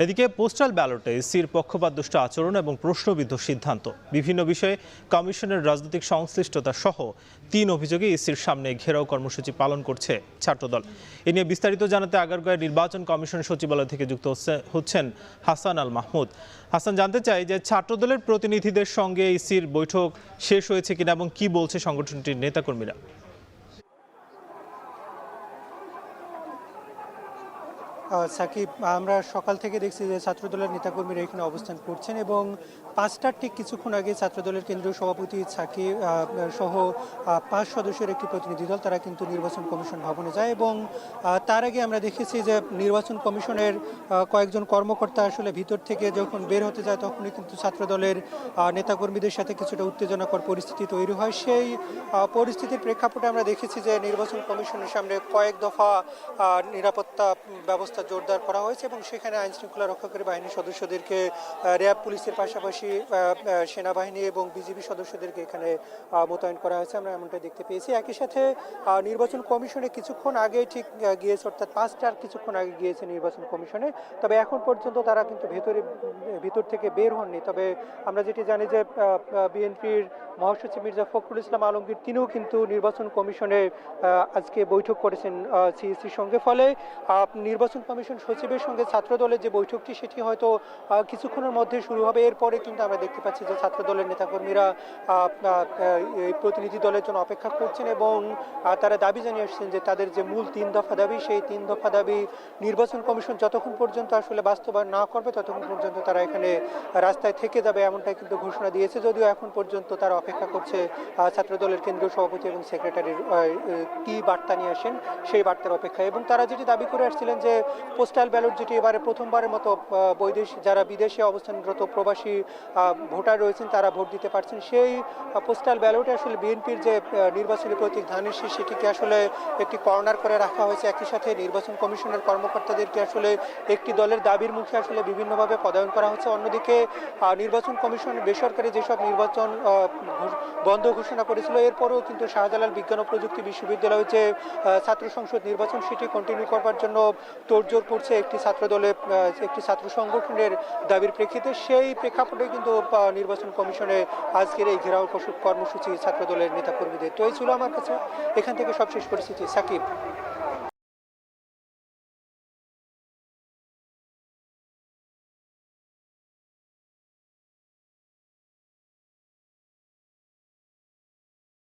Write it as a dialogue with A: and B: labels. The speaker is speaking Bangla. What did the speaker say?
A: এদিকে পোস্টাল ব্যালটে ইসির পক্ষপাতদুষ্ট আচরণ এবং প্রশ্নবিদ্ধ সিদ্ধান্ত, বিভিন্ন বিষয়ে কমিশনের রাজনৈতিক সংশ্লিষ্টতা সহ ৩ অভিযোগে ইসির সামনে ঘেরাও কর্মসূচি পালন করছে ছাত্রদল। এ নিয়ে বিস্তারিত জানাতে আগারগাঁওয়ের নির্বাচন কমিশন সচিবালয় থেকে যুক্ত হচ্ছেন হাসান আল মাহমুদ। হাসান, জানতে চাই যে ছাত্রদলের প্রতিনিধিদের সঙ্গে ইসির বৈঠক শেষ হয়েছে কিনা এবং কি বলছে সংগঠনটির নেতাকর্মীরা।
B: সাকিব, আমরা সকাল থেকে দেখছি যে ছাত্রদলের নেতাকর্মীরা এখানে অবস্থান করছেন এবং ৫টার ঠিক কিছুক্ষণ আগে ছাত্রদলের কেন্দ্রীয় সভাপতি সাকিব সহ ৫ সদস্যের একটি প্রতিনিধি দল তারা কিন্তু নির্বাচন কমিশন ভবনে যায় এবং তার আগে আমরা দেখেছি যে নির্বাচন কমিশনের কয়েকজন কর্মকর্তা আসলে ভিতর থেকে যখন বের হতে যায় তখনই কিন্তু ছাত্রদলের নেতাকর্মীদের সাথে কিছুটা উত্তেজনাকর পরিস্থিতি তৈরি হয়। সেই পরিস্থিতির প্রেক্ষাপটে আমরা দেখেছি যে নির্বাচন কমিশনের সামনে কয়েক দফা নিরাপত্তা ব্যবস্থা জোরদার করা হয়েছে এবং সেখানে আইনশৃঙ্খলা রক্ষাকারী বাহিনীর সদস্যদেরকে, র্যাব পুলিশের পাশাপাশি সেনাবাহিনী এবং বিজিবি সদস্যদেরকে এখানে মোতায়েন করা হয়েছে, আমরা এমনটা দেখতে পেয়েছি। একই সাথে নির্বাচন কমিশনে কিছুক্ষণ আগে ঠিক গিয়েছে, অর্থাৎ ৫টার কিছুক্ষণ আগে গিয়েছে নির্বাচন কমিশনে, তবে এখন পর্যন্ত তারা কিন্তু ভিতর থেকে বের হননি। তবে আমরা যেটি জানি যে বিএনপির মহাসচিব মির্জা ফখরুল ইসলাম আলমগীর তিনিও কিন্তু নির্বাচন কমিশনে আজকে বৈঠক করেছেন সিইসির সঙ্গে। ফলে নির্বাচন কমিশন সচিবের সঙ্গে ছাত্রদলের যে বৈঠকটি সেটি হয়তো কিছুক্ষণের মধ্যে শুরু হবে। এরপরে কিন্তু আমরা দেখতে পাচ্ছি যে ছাত্রদলের নেতাকর্মীরা প্রতিনিধি দলের জন্য অপেক্ষা করছেন এবং তারা দাবি জানিয়ে আসছেন যে তাদের যে মূল ৩ দফা দাবি, সেই ৩ দফা দাবি নির্বাচন কমিশন যতক্ষণ পর্যন্ত আসলে বাস্তবায়ন না করবে ততক্ষণ পর্যন্ত তারা এখানে রাস্তায় থেকে যাবে, এমনটাই কিন্তু ঘোষণা দিয়েছে। যদিও এখন পর্যন্ত তারা অপেক্ষা করছে ছাত্রদলের কেন্দ্রীয় সভাপতি এবং সেক্রেটারির কি বার্তা নিয়ে আসেন সেই বার্তার অপেক্ষায়। এবং তারা যেটি দাবি করে আসছিলেন যে পোস্টাল ব্যালট, যেটি এবারে প্রথমবারের মতো যারা বিদেশে অবস্থানরত প্রবাসী ভোটার রয়েছেন তারা ভোট দিতে পারছেন, সেই পোস্টাল ব্যালটে আসলে বিএনপির যে নির্বাচনী প্রতীক ধানের শীষ সেটিকে আসলে একটি কর্নার করে রাখা হয়েছে। একই সাথে নির্বাচন কমিশনের কর্মকর্তাদেরকে আসলে একটি দলের দাবির মুখে আসলে বিভিন্নভাবে পদায়ন করা হচ্ছে। অন্যদিকে নির্বাচন কমিশন বেসরকারি যেসব নির্বাচন বন্ধ ঘোষণা করেছিল, এরপরেও কিন্তু শাহজালাল বিজ্ঞান ও প্রযুক্তি বিশ্ববিদ্যালয়ের যে ছাত্র সংসদ নির্বাচন সেটি কন্টিনিউ করবার জন্য তোড়জোড় করছে একটি ছাত্র সংগঠনের দাবির প্রেক্ষিতে। সেই প্রেক্ষাপটে কিন্তু নির্বাচন কমিশনে আজকের এই ঘেরাও কর্মসূচি ছাত্রদলের নেতাকর্মীদের। তো এই ছিল আমার কাছে এখান থেকে সবশেষ পরিস্থিতি। সাকিব।